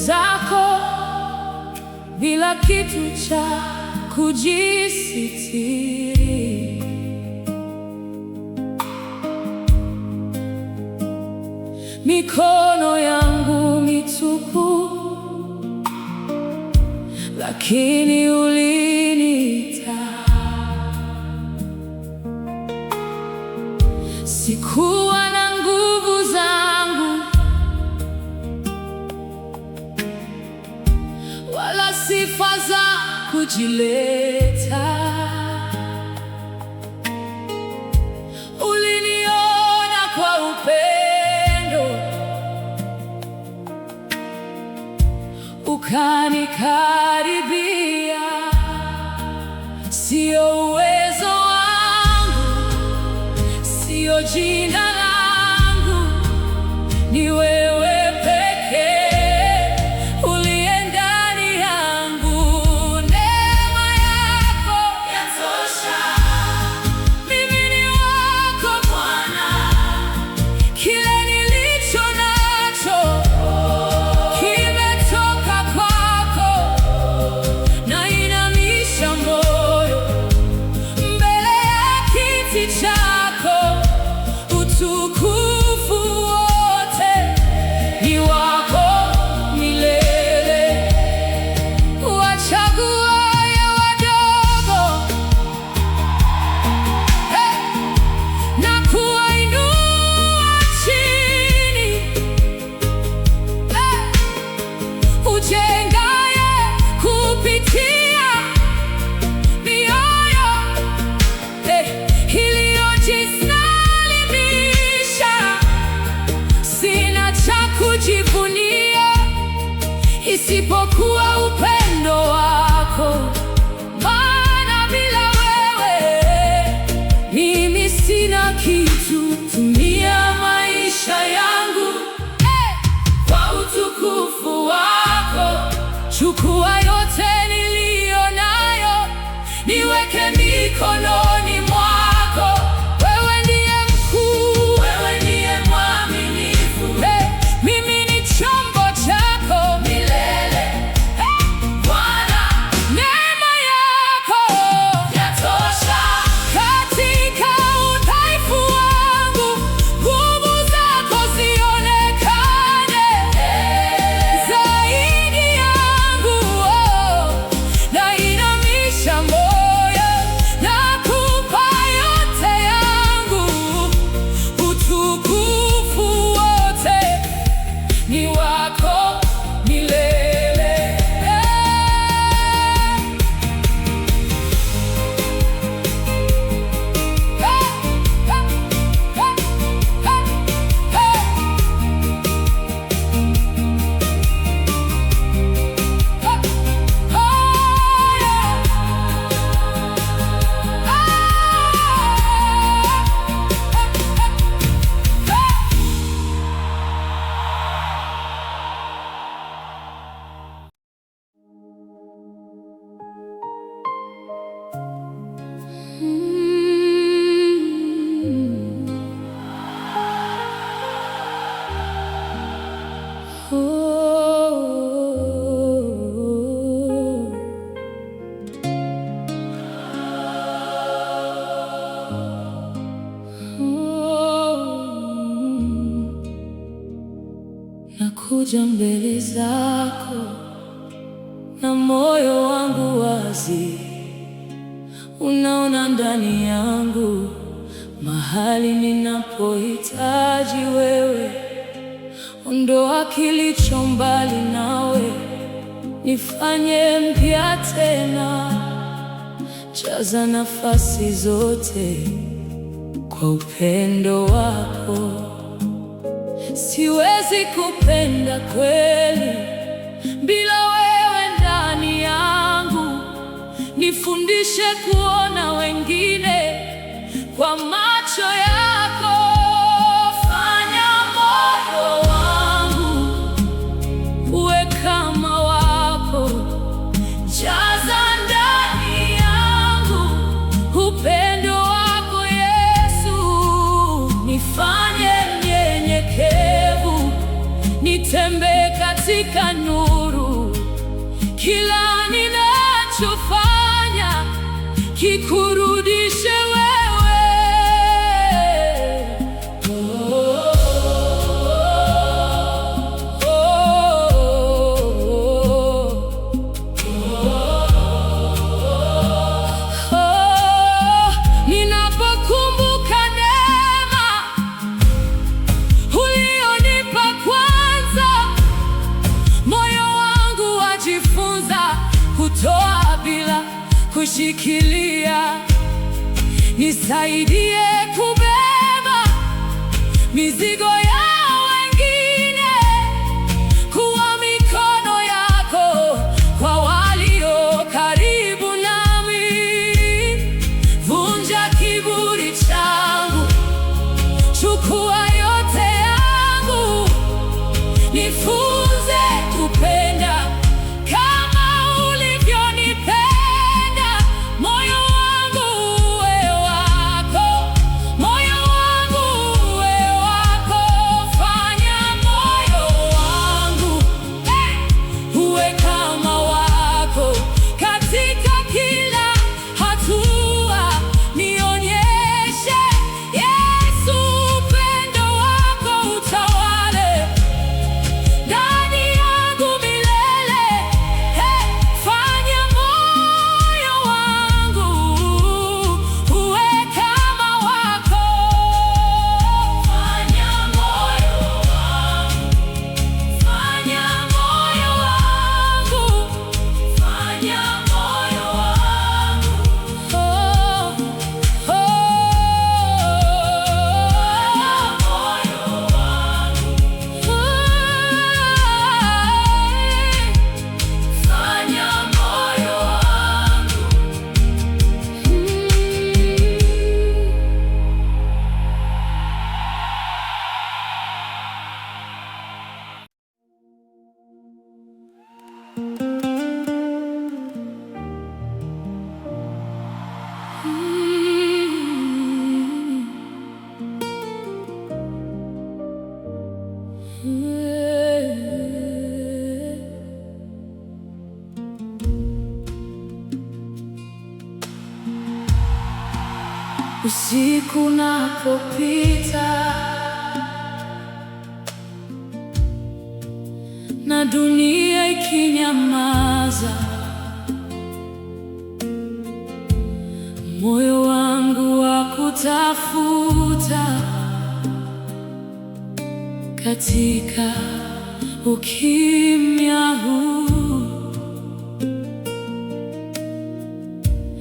zako bila kitu cha kujisitiri. Mikono yangu mitupu, lakini uliniita. Sikuwa na nguvu zangu wala sifa za kujileta. Uliniona kwa upendo, ukanikaribia. Sio uwezo wangu, sio jina langu, ni wewe pekee uliye ndani yangu. Neema yako yatosha, mimi ni wako Bwana. Kile nilicho nacho kimetoka kwako. Nainamisha moyo mbele ya kiti chako. Utukufu wote ni wako milele. Wachaguaye wadogo na kuwainua chini, ujengaye kupitia mioyo iliyojisalimisha. Sina cha kujivunia isipokuwa upendo wako, maana bila wewe mimi sina kitu. Tumia maisha yangu kwa utukufu wako. Chukua yote niliyo nayo, niweke mikononi mwako. Wewe ndiye mkuu, wewe ndiye mwaminifu. Mimi ni chombo chako milele. Bwana, neema yako yatosha. Katika udhaifu wangu, nguvu zako zionekane zaidi yangu. Nainamisha moyo, nakupa yote yangu. Utukufu wote ni wako milele. Nakuja mbele zako na moyo wangu wazi. Unaona ndani yangu mahali ninapohitaji wewe. Ondoa kilicho mbali nawe, nifanye mpya tena. Jaza nafasi zote kwa upendo wako. Siwezi kupenda kweli bila wewe ndani yangu. Nifundishe kuona wengine kwa macho yako. Fanya moyo wangu uwe kama wako. Jaza ndani yangu upendo wako Yesu. Nifanye mnyenyekevu, nitembee katika nuru. kila ninachofanya kikurudishe wewe. Ninapokumbuka neema ulionipa kwanza, moyo wangu wajifunza kutoa bila kushikilia. Nisaidie kubeba mizigo ya wengine, kuwa mikono yako kwa walio karibu nami. Vunja kiburi changu, chukua yote yangu, nifunze kupenda kama ulivyonipenda. Moyo wangu uwe wako, moyo wangu uwe wako. Fanya moyo wangu uwe kama wako, katika kila hatua nionyeshe Yesu, upendo wako utawale ndani yangu milele. Fanya moyo wangu uwe kama wako. Fanya moyo wangu, fanya moyo wangu, fanya moyo wangu. Oh, oh, moyo wangu. Fanya moyo wangu. Usiku unapopita na dunia ikinyamaza, moyo wangu wa kutafuta katika ukimya huu.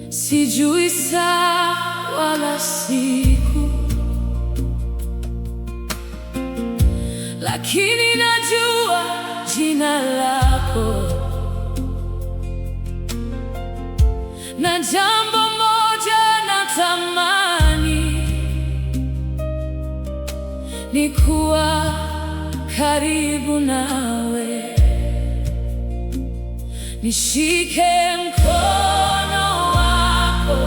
Sijui saa wala siku, lakini najua jina lako, na jambo moja natamani ni kuwa karibu nawe. Nishike mkono wako,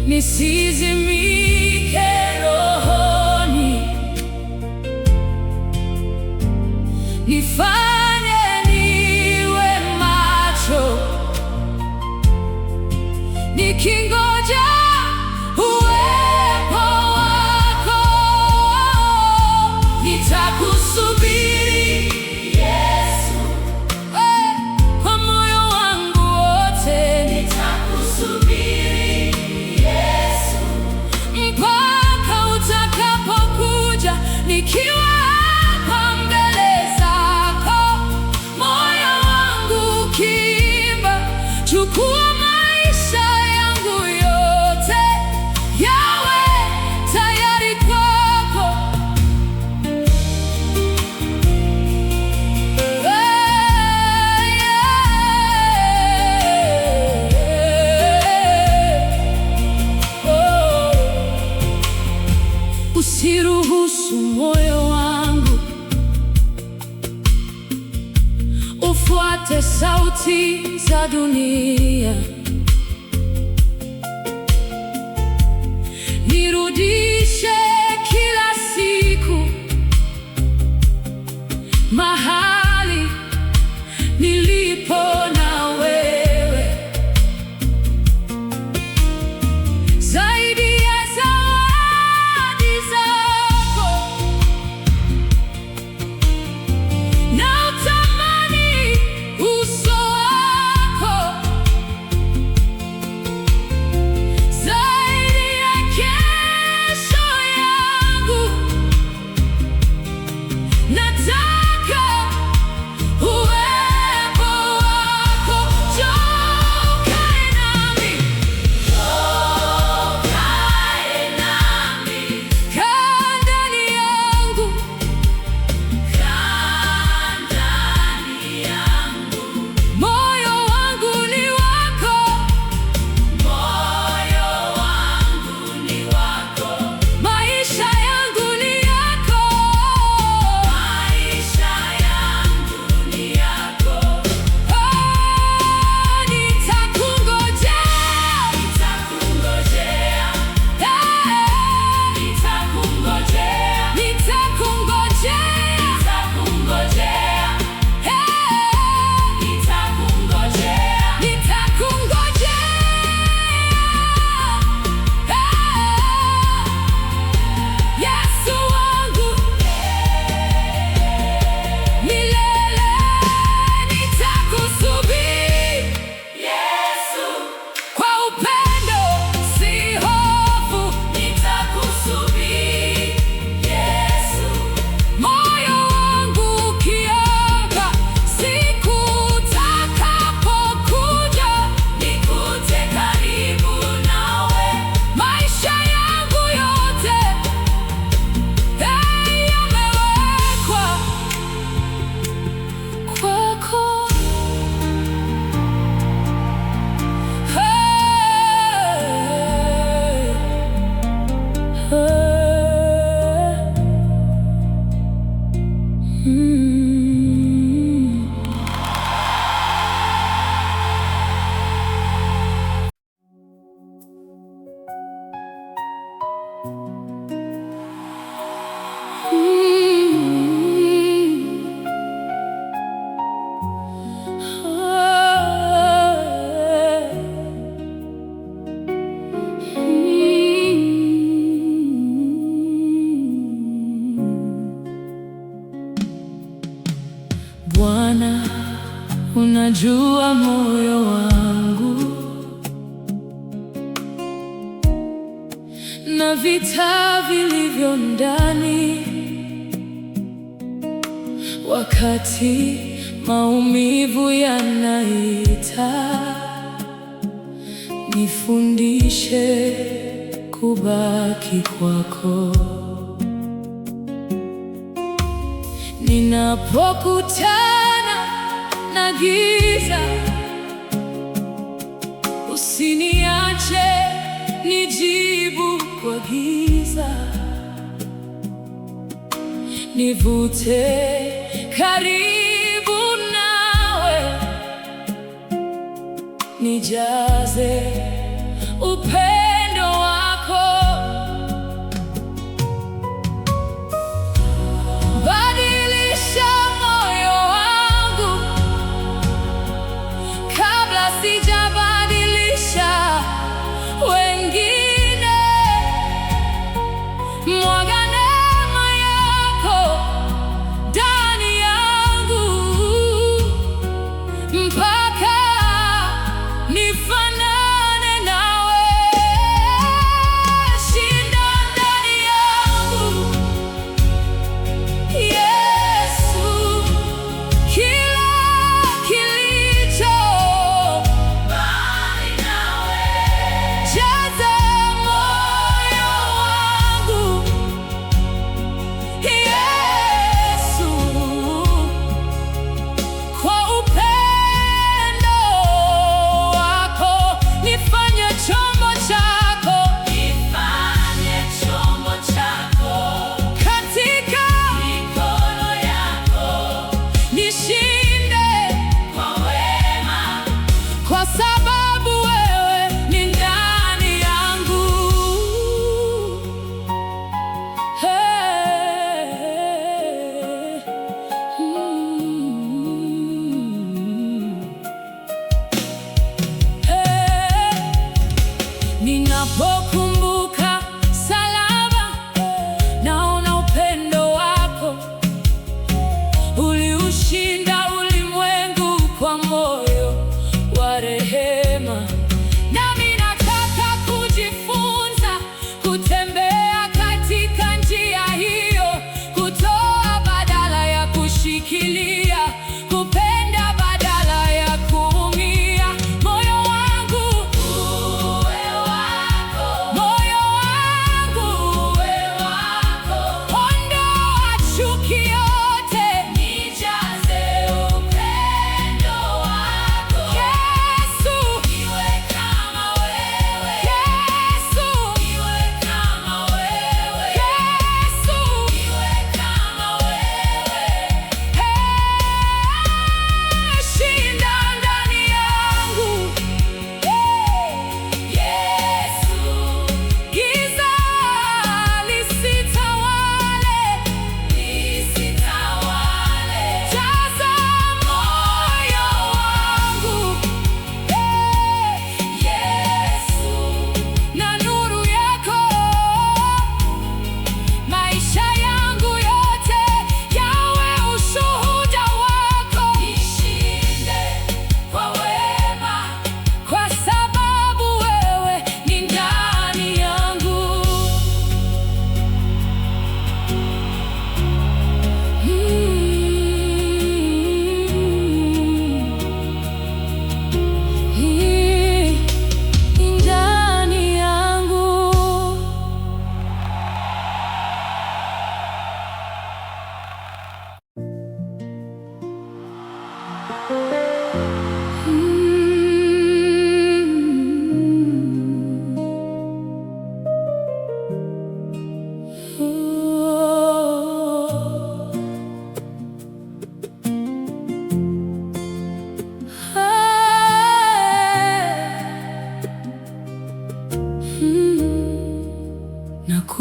nisizimike rohoni. Nifanye niwe macho, nikingoja uwepo wako. Nitakusubiri Yesu, kwa moyo wangu wote. Nitakusubiri Yesu, mpaka utakapokuja, nikiwa hapa mbele zako. Moyo wangu ukiimba, chukua maisha yangu yote, yawe tayari kwako. Usiruhusu moyo wangu ufuate sauti za dunia. Nirudishe kila siku mahali Bwana, unajua moyo wangu na vita vilivyo ndani, wakati maumivu yanaita, nifundishe kubaki kwako. Ninapokutana na giza, usiniache nijibu kwa giza, nivute karibu nawe, nijaze upendo wako. Sijabadilisha wengine, mwaga neema yako ndani yangu mpaka nifanane nawe. Shinda ndani yangu, Yesu, kila kilicho ninapokumbuka salama, naona upendo wako. Uliushinda ulimwengu kwa moyo wa rehema. Nami nataka kujifunza kutembea katika njia hiyo, kutoa badala ya kushikilia, kupenda badala ya kuumia. Moyo wangu uwe wako, moyo wangu uwe wako. Ondoa chuki yote, nijaze upendo wako. Yesu, niwe kama wewe. Yesu, niwe kama wewe. Yesu, niwe kama wewe. Hey.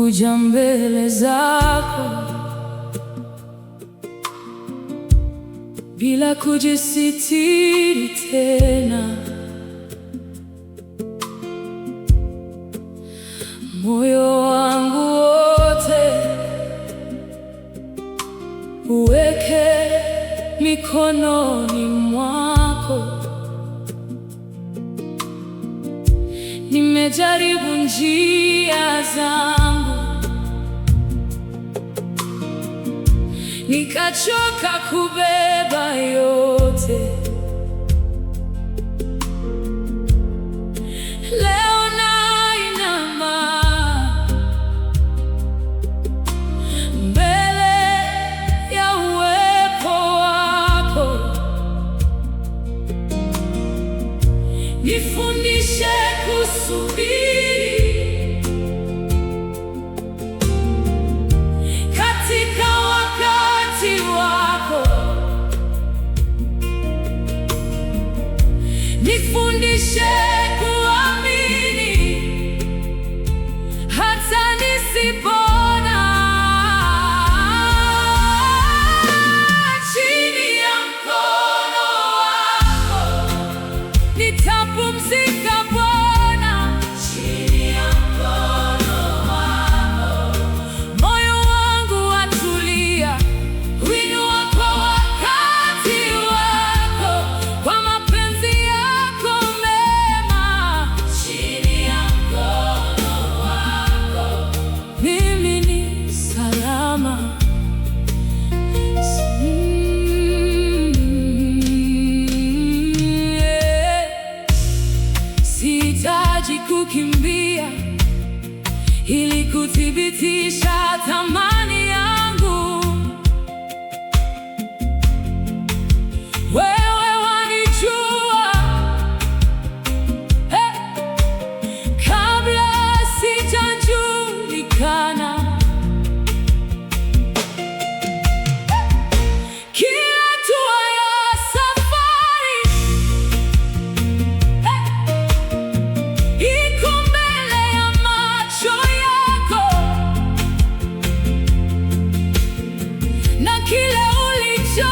kuja mbele zako bila kujisitiri tena. Moyo wangu wote uweke mikononi mwako. Nimejaribu njia zangu, nikachoka kubeba yote. Leo nainama mbele ya uwepo wako. Nifundishe kusubiri katika wakati wako. Nifundishe kuamini hata nisipona. Chini ya mkono wako nitapumzika Bwana. Chini ya mkono wako moyo wangu watulia. Winua kwa wakati wako, kwa mapenzi yako mema. Chini ya mkono wako mimi ni salama. Sihitaji kukimbia ili kuthibitisha thamani yangu. Wewe wanijua kabla sijajulikana. Kila hatua ya safari iko mbele ya macho yako, na kile ulicho